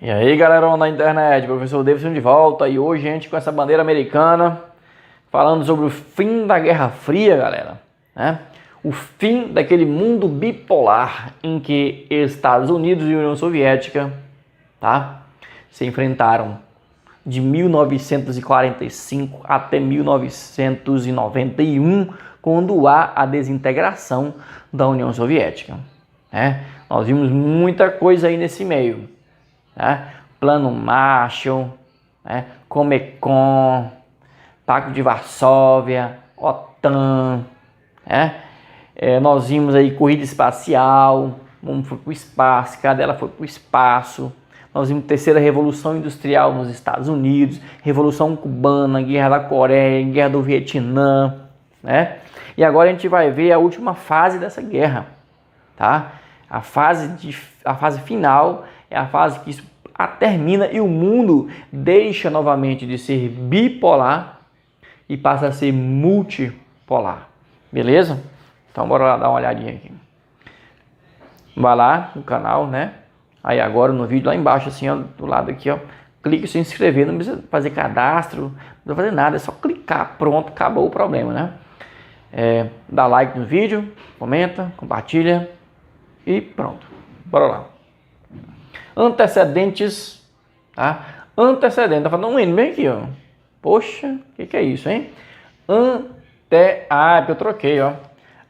E aí, galera da internet, professor Davidson de volta, e hoje a gente com essa bandeira americana falando sobre o fim da Guerra Fria, galera, né? O fim daquele mundo bipolar em que Estados Unidos e União Soviética, tá, se enfrentaram de 1945 até 1991, quando há a desintegração da União Soviética, né? Nós vimos muita coisa aí nesse meio, né? Plano Marshall, né? Comecon, Pacto de Varsóvia, OTAN, né? Nós vimos aí corrida espacial, um foi para o espaço, cada ela foi para o espaço. Nós vimos terceira revolução industrial nos Estados Unidos, revolução cubana, guerra da Coreia, guerra do Vietnã, né? E agora a gente vai ver a última fase dessa guerra, tá? A fase final é a fase que isso termina e o mundo deixa novamente de ser bipolar e passa a ser multipolar, beleza? Então bora lá dar uma olhadinha aqui. Vai lá no canal, né? Aí agora no vídeo lá embaixo, assim, ó, do lado aqui, ó, clique em se inscrever, não precisa fazer cadastro, não precisa fazer nada, é só clicar, pronto, acabou o problema, né? Dá like no vídeo, comenta, compartilha e pronto. Bora lá. Antecedentes, tá? Antecedentes, tá falando um N bem aqui, ó. Poxa, o que é isso, hein? Porque eu troquei, ó.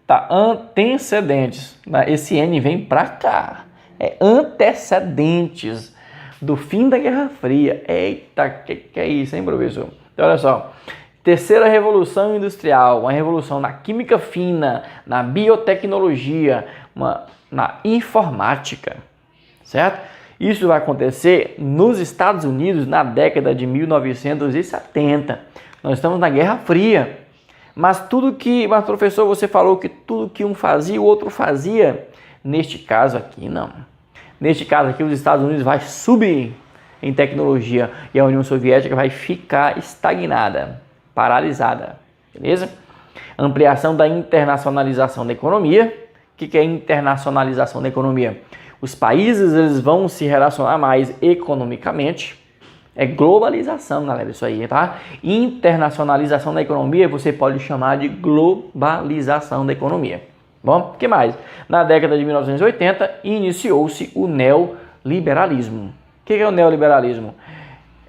Tá, antecedentes. Esse N vem pra cá. É antecedentes do fim da Guerra Fria. Eita, que é isso, hein, professor? Então, olha só. Terceira revolução industrial, uma revolução na química fina, na biotecnologia, na informática, certo? Isso vai acontecer nos Estados Unidos na década de 1970. Nós estamos na Guerra Fria. Mas professor, você falou que tudo que um fazia, o outro fazia. Neste caso aqui, não. Neste caso aqui, os Estados Unidos vai subir em tecnologia e a União Soviética vai ficar estagnada, paralisada, beleza? Ampliação da internacionalização da economia. O que é internacionalização da economia? Os países eles vão se relacionar mais economicamente. É globalização, galera, isso aí, tá? Internacionalização da economia você pode chamar de globalização da economia. Bom, o que mais? Na década de 1980 iniciou-se o neoliberalismo. O que é o neoliberalismo?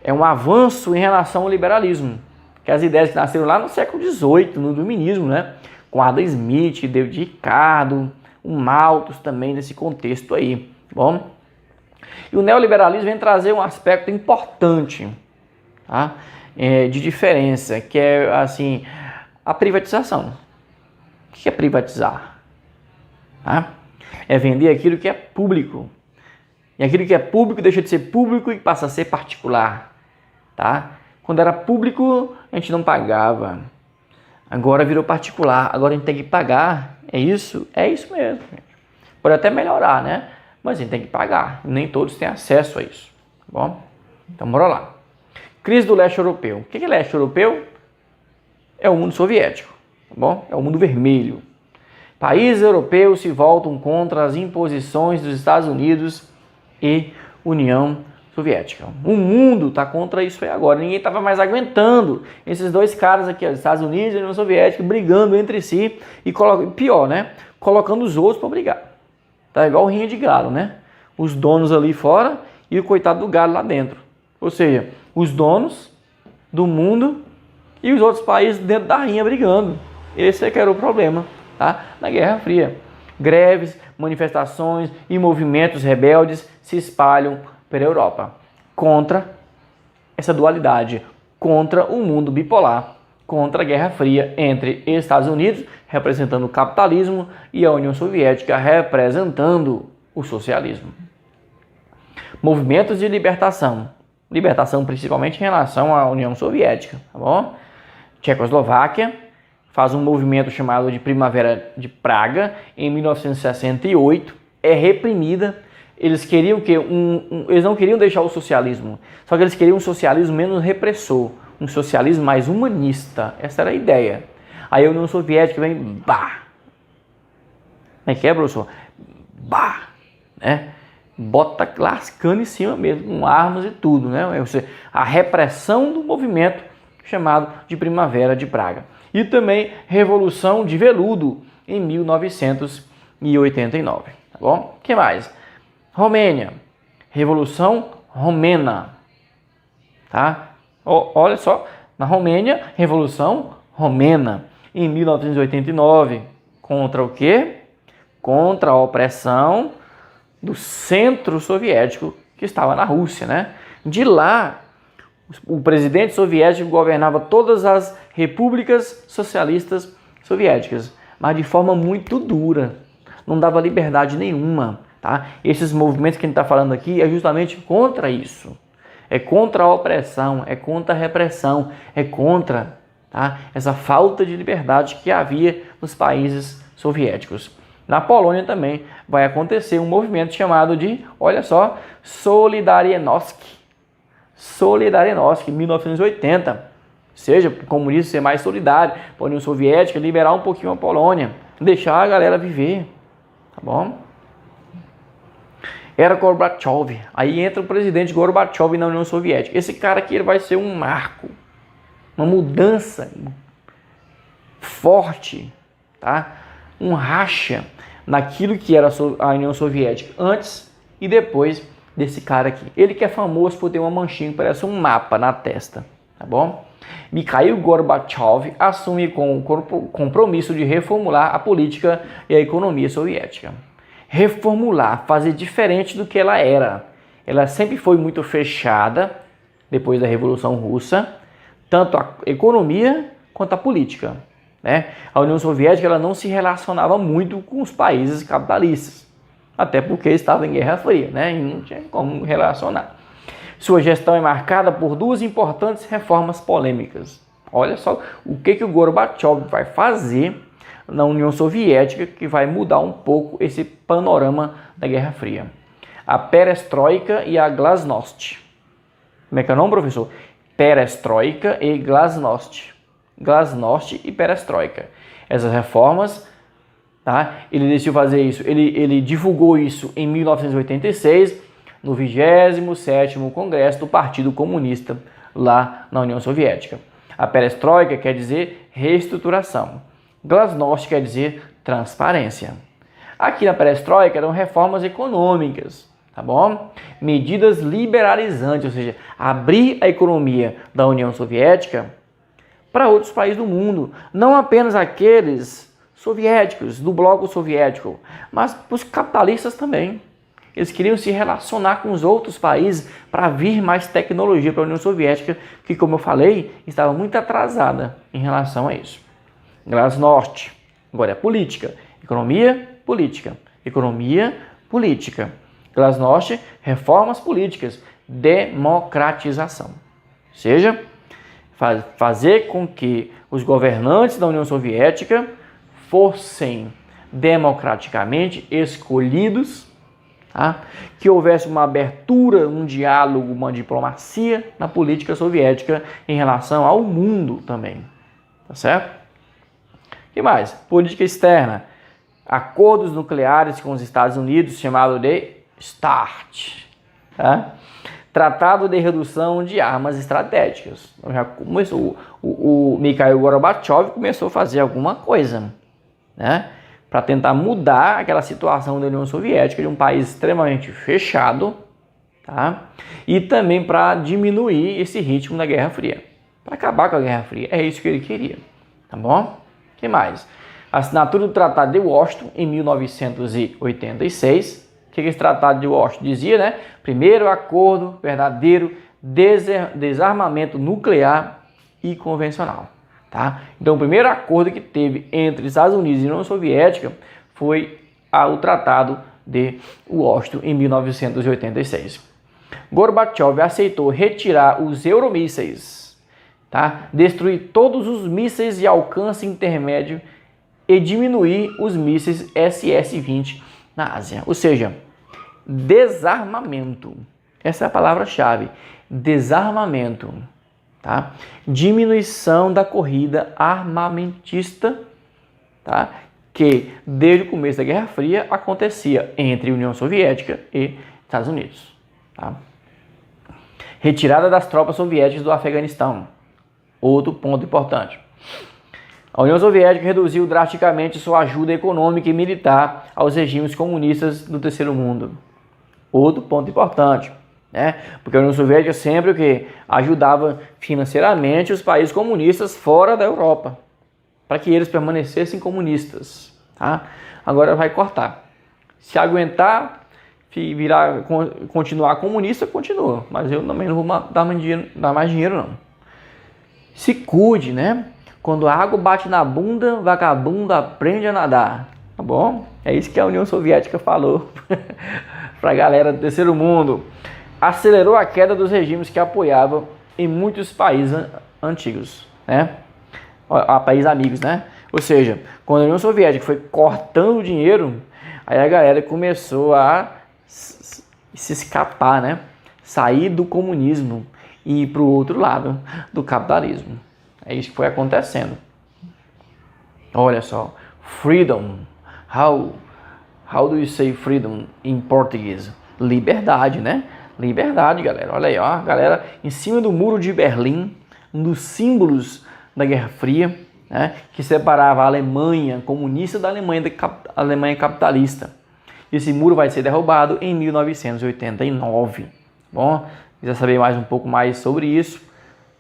É um avanço em relação ao liberalismo, que as ideias que nasceram lá no século XVIII, no iluminismo, né? Com Adam Smith, David Ricardo, o Malthus também nesse contexto aí, bom? E o neoliberalismo vem trazer um aspecto importante, tá? De diferença, que é assim, a privatização. O que é privatizar? Tá? É vender aquilo que é público. E aquilo que é público deixa de ser público e passa a ser particular, tá? Quando era público, a gente não pagava. Agora virou particular, agora a gente tem que pagar. É isso mesmo. Pode até melhorar, né? Mas a gente tem que pagar. Nem todos têm acesso a isso. Tá bom? Então, bora lá. Crise do leste europeu. O que é leste europeu? É o mundo soviético. Tá bom? É o mundo vermelho. Países europeus se voltam contra as imposições dos Estados Unidos e União Soviética. O mundo está contra isso aí agora. Ninguém estava mais aguentando esses dois caras aqui, os Estados Unidos e a União Soviética, brigando entre si e pior, né? Colocando os outros para brigar. Tá igual rinha de galo, né? Os donos ali fora e o coitado do galo lá dentro. Ou seja, os donos do mundo e os outros países dentro da rinha brigando. Esse é que era o problema, tá? Na Guerra Fria. Greves, manifestações e movimentos rebeldes se espalham pela Europa contra essa dualidade, contra o mundo bipolar, contra a Guerra Fria entre Estados Unidos, representando o capitalismo, e a União Soviética, representando o socialismo. Movimentos de libertação. Libertação principalmente em relação à União Soviética, tá bom? Tchecoslováquia faz um movimento chamado de Primavera de Praga, em 1968, é reprimida. Eles queriam que eles não queriam deixar o socialismo, só que eles queriam um socialismo menos repressor, um socialismo mais humanista. Essa era a ideia. Aí a União Soviética vem, bah! Como é que é, professor? Bah! Né? bota lascando em cima mesmo, com armas e tudo, né? Ou seja, a repressão do movimento chamado de Primavera de Praga. E também Revolução de Veludo, em 1989. Tá bom? O que mais? Romênia, Revolução Romena. Tá? Olha só, na Romênia, Revolução Romena, em 1989. Contra o quê? Contra a opressão do centro soviético que estava na Rússia, né? De lá, o presidente soviético governava todas as repúblicas socialistas soviéticas, mas de forma muito dura. Não dava liberdade nenhuma, tá? Esses movimentos que a gente está falando aqui é justamente contra isso. É contra a opressão, é contra a repressão, é contra, tá, essa falta de liberdade que havia nos países soviéticos. Na Polônia também vai acontecer um movimento chamado de, olha só, Solidarność. Solidarność, 1980. Ou seja, o comunismo ser mais solidário, a União Soviética liberar um pouquinho a Polônia, deixar a galera viver, tá bom? Era Gorbachev. Aí entra o presidente Gorbachev na União Soviética. Esse cara aqui ele vai ser um marco, uma mudança forte, tá? Um racha naquilo que era a União Soviética antes e depois desse cara aqui. Ele que é famoso por ter uma manchinha que parece um mapa na testa, tá bom? Mikhail Gorbachev assume com o compromisso de reformular a política e a economia soviética. Reformular, fazer diferente do que ela era. Ela sempre foi muito fechada, depois da Revolução Russa, tanto a economia quanto a política, né? A União Soviética ela não se relacionava muito com os países capitalistas, até porque estava em Guerra Fria, né? E não tinha como relacionar. Sua gestão é marcada por duas importantes reformas polêmicas. Olha só o que o Gorbachev vai fazer na União Soviética que vai mudar um pouco esse panorama da Guerra Fria. A Perestroika e a Glasnost. Como é que é o nome, professor? Perestroika e Glasnost. Glasnost e Perestroika. Essas reformas, tá? Ele decidiu fazer isso, ele divulgou isso em 1986, no 27º Congresso do Partido Comunista, lá na União Soviética. A Perestroika quer dizer reestruturação. Glasnost quer dizer transparência. Aqui na Perestroika eram reformas econômicas, tá bom? Medidas liberalizantes, ou seja, abrir a economia da União Soviética para outros países do mundo, não apenas aqueles soviéticos, do bloco soviético, mas para os capitalistas também. Eles queriam se relacionar com os outros países para vir mais tecnologia para a União Soviética, que, como eu falei, estava muito atrasada em relação a isso. Glasnost, agora é política, economia, política, economia, política. Glasnost, reformas políticas, democratização. Ou seja, fazer com que os governantes da União Soviética fossem democraticamente escolhidos, tá? Que houvesse uma abertura, um diálogo, uma diplomacia na política soviética em relação ao mundo também, tá certo? O que mais? Política externa. Acordos nucleares com os Estados Unidos, chamado de START. Tá? Tratado de redução de armas estratégicas. Então já começou, o Mikhail Gorbachev começou a fazer alguma coisa, né? Para tentar mudar aquela situação da União Soviética, de um país extremamente fechado, tá? E também para diminuir esse ritmo da Guerra Fria. Para acabar com a Guerra Fria. É isso que ele queria. Tá bom? O que mais? Assinatura do Tratado de Washington em 1986. O que esse Tratado de Washington dizia, né? Primeiro acordo verdadeiro, desarmamento nuclear e convencional. Tá? Então, o primeiro acordo que teve entre Estados Unidos e União Soviética foi o Tratado de Washington em 1986. Gorbachev aceitou retirar os euromísseis, tá? Destruir todos os mísseis de alcance intermédio e diminuir os mísseis SS-20 na Ásia. Ou seja, desarmamento. Essa é a palavra-chave. Desarmamento. Tá? Diminuição da corrida armamentista, tá? Que desde o começo da Guerra Fria acontecia entre União Soviética e Estados Unidos. Tá? Retirada das tropas soviéticas do Afeganistão. Outro ponto importante. A União Soviética reduziu drasticamente sua ajuda econômica e militar aos regimes comunistas do terceiro mundo. Outro ponto importante, né? Porque a União Soviética sempre o quê? Ajudava financeiramente os países comunistas fora da Europa, para que eles permanecessem comunistas. Tá? Agora vai cortar. Se aguentar, continuar comunista, continua. Mas eu também não vou dar mais dinheiro, não. Se cuide, né? Quando a água bate na bunda, vagabundo aprende a nadar. Tá bom? É isso que a União Soviética falou para a galera do terceiro mundo. Acelerou a queda dos regimes que apoiavam em muitos países antigos, né? Países amigos, né? Ou seja, quando a União Soviética foi cortando o dinheiro, aí a galera começou a se escapar, né? Sair do comunismo e ir para o outro lado do capitalismo. É isso que foi acontecendo. Olha só. Freedom. How do you say freedom in português? Liberdade, né? Liberdade, galera. Olha aí, ó. Galera, em cima do muro de Berlim, um dos símbolos da Guerra Fria, né? Que separava a Alemanha comunista da Alemanha capitalista. Esse muro vai ser derrubado em 1989. Bom, se quiser saber um pouco mais sobre isso,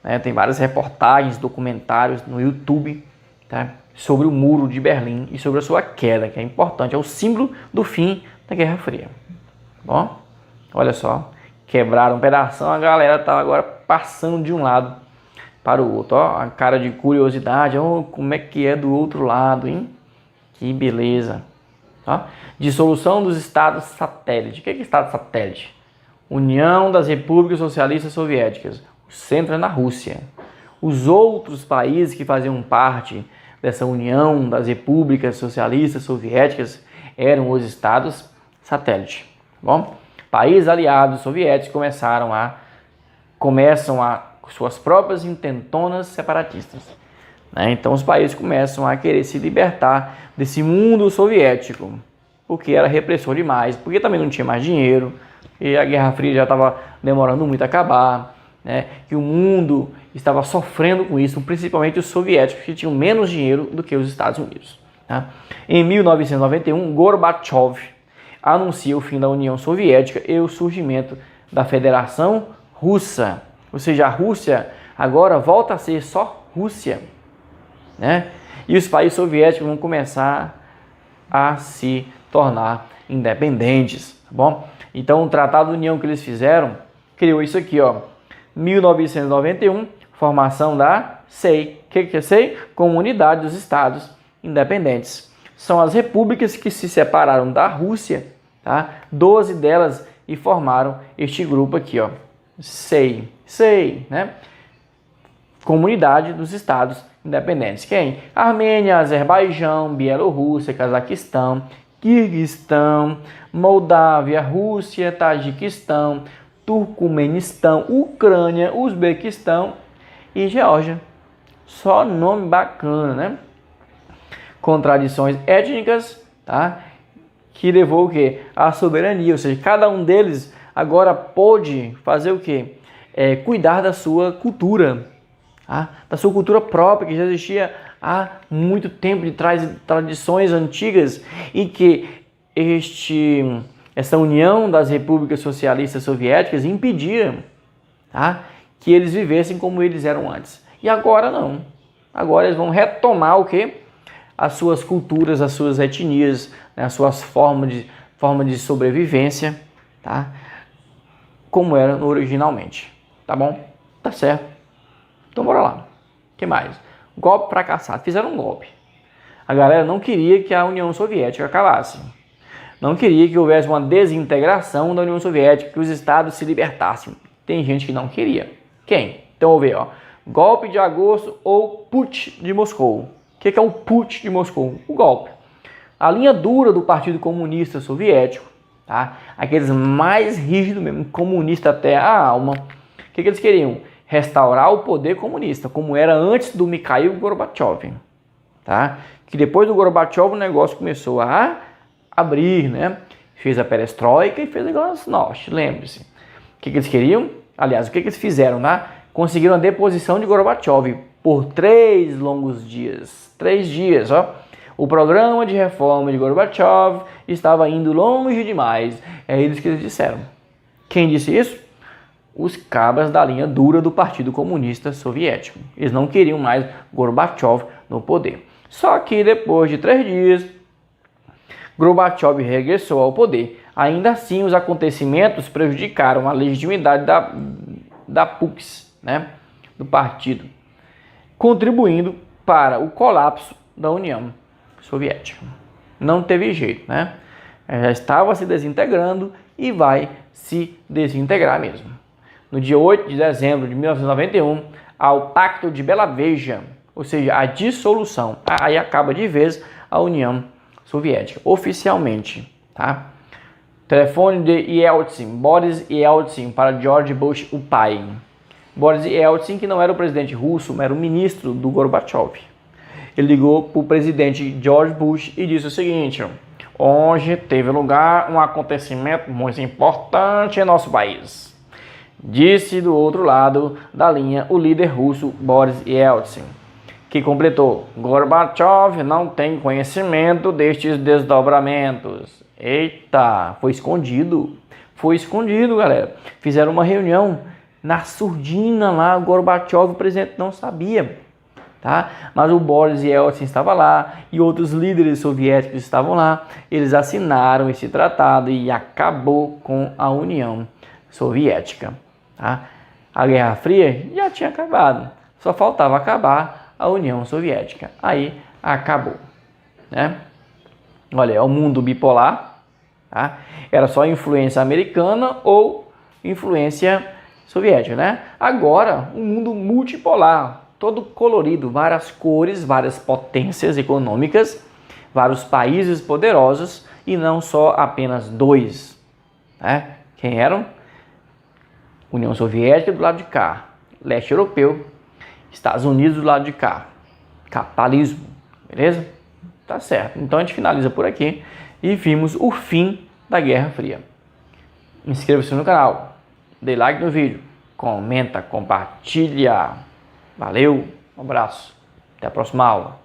né, tem várias reportagens, documentários no YouTube, tá, sobre o Muro de Berlim e sobre a sua queda, que é importante, é o símbolo do fim da Guerra Fria. Bom, olha só, quebraram um pedaço, a galera está agora passando de um lado para o outro. Ó, a cara de curiosidade, ó, como é que é do outro lado, hein? Que beleza. Ó, dissolução dos estados satélite. O que é estado satélite? União das Repúblicas Socialistas Soviéticas. O centro é na Rússia. Os outros países que faziam parte dessa União das Repúblicas Socialistas Soviéticas eram os estados satélite. Bom, países aliados soviéticos começam a suas próprias intentonas separatistas. Né? Então os países começam a querer se libertar desse mundo soviético, porque era repressor demais, porque também não tinha mais dinheiro, e a Guerra Fria já estava demorando muito a acabar, né? Que o mundo estava sofrendo com isso, principalmente os soviéticos, que tinham menos dinheiro do que os Estados Unidos. Tá? Em 1991, Gorbachev anuncia o fim da União Soviética e o surgimento da Federação Russa. Ou seja, a Rússia agora volta a ser só Rússia. Né? E os países soviéticos vão começar a se tornar independentes. Tá bom? Então, o Tratado de União que eles fizeram criou isso aqui, ó. 1991, formação da SEI. O que é SEI? Comunidade dos Estados Independentes. São as repúblicas que se separaram da Rússia, tá? 12 delas e formaram este grupo aqui, ó. SEI, né? Comunidade dos Estados Independentes. Quem? Armênia, Azerbaijão, Bielorrússia, Cazaquistão, Quirguistão, Moldávia, Rússia, Tajiquistão, Turcomenistão, Ucrânia, Uzbequistão e Geórgia. Só nome bacana, né? Contradições étnicas, tá? Que levou o quê? A soberania, ou seja, cada um deles agora pôde fazer o quê? Cuidar da sua cultura, tá? Da sua cultura própria, que já existia há muito tempo de trás, tradições antigas, e que essa união das repúblicas socialistas soviéticas impedia, tá, que eles vivessem como eles eram antes. E agora não. Agora eles vão retomar o quê? As suas culturas, as suas etnias, né, as suas formas de sobrevivência, tá? Como eram originalmente. Tá bom? Tá certo. Então bora lá. O que mais? Golpe fracassado. Fizeram um golpe. A galera não queria que a União Soviética acabasse. Não queria que houvesse uma desintegração da União Soviética, que os estados se libertassem. Tem gente que não queria. Quem? Então vamos ver, ó. Golpe de agosto ou Putsch de Moscou. O que é o Putsch de Moscou? O golpe. A linha dura do Partido Comunista Soviético, tá? Aqueles mais rígidos mesmo, comunista até a alma. O que eles queriam? Restaurar o poder comunista, como era antes do Mikhail Gorbachev, tá? Que depois do Gorbachev o negócio começou a abrir, né? Fez a perestroika e fez a glasnost, lembre-se. O que eles queriam? Aliás, o que eles fizeram, né? Conseguiram a deposição de Gorbachev por 3 longos dias. 3 dias, ó. O programa de reforma de Gorbachev estava indo longe demais. É isso que eles disseram. Quem disse isso? Os cabras da linha dura do Partido Comunista Soviético. Eles não queriam mais Gorbachev no poder. Só que depois de 3 dias, Gorbachev regressou ao poder. Ainda assim, os acontecimentos prejudicaram a legitimidade da PUX, né, do partido, contribuindo para o colapso da União Soviética. Não teve jeito, né? Já estava se desintegrando e vai se desintegrar mesmo. No dia 8 de dezembro de 1991, há o Pacto de Bela Veja, ou seja, a dissolução. Aí acaba de vez a União Soviética, oficialmente, tá? Telefone de Yeltsin, Boris Yeltsin para George Bush, o pai. Boris Yeltsin, que não era o presidente russo, mas era o ministro do Gorbachev. Ele ligou para o presidente George Bush e disse o seguinte: hoje teve lugar um acontecimento muito importante em nosso país. Disse do outro lado da linha o líder russo Boris Yeltsin, que completou: Gorbachev não tem conhecimento destes desdobramentos. Eita, foi escondido, galera. Fizeram uma reunião na surdina lá, o Gorbachev, o presidente, não sabia, tá? Mas o Boris Yeltsin estava lá e outros líderes soviéticos estavam lá. Eles assinaram esse tratado e acabou com a União Soviética, tá? A Guerra Fria já tinha acabado, só faltava acabar a União Soviética. Aí acabou, né? Olha, é o mundo bipolar, tá? Era só influência americana ou influência soviética, né? Agora, um mundo multipolar, todo colorido, várias cores, várias potências econômicas, vários países poderosos e não só apenas 2, né? Quem eram? União Soviética do lado de cá, leste europeu, Estados Unidos do lado de cá, capitalismo, beleza? Tá certo. Então a gente finaliza por aqui e vimos o fim da Guerra Fria. Inscreva-se no canal, dê like no vídeo, comenta, compartilha. Valeu, um abraço, até a próxima aula.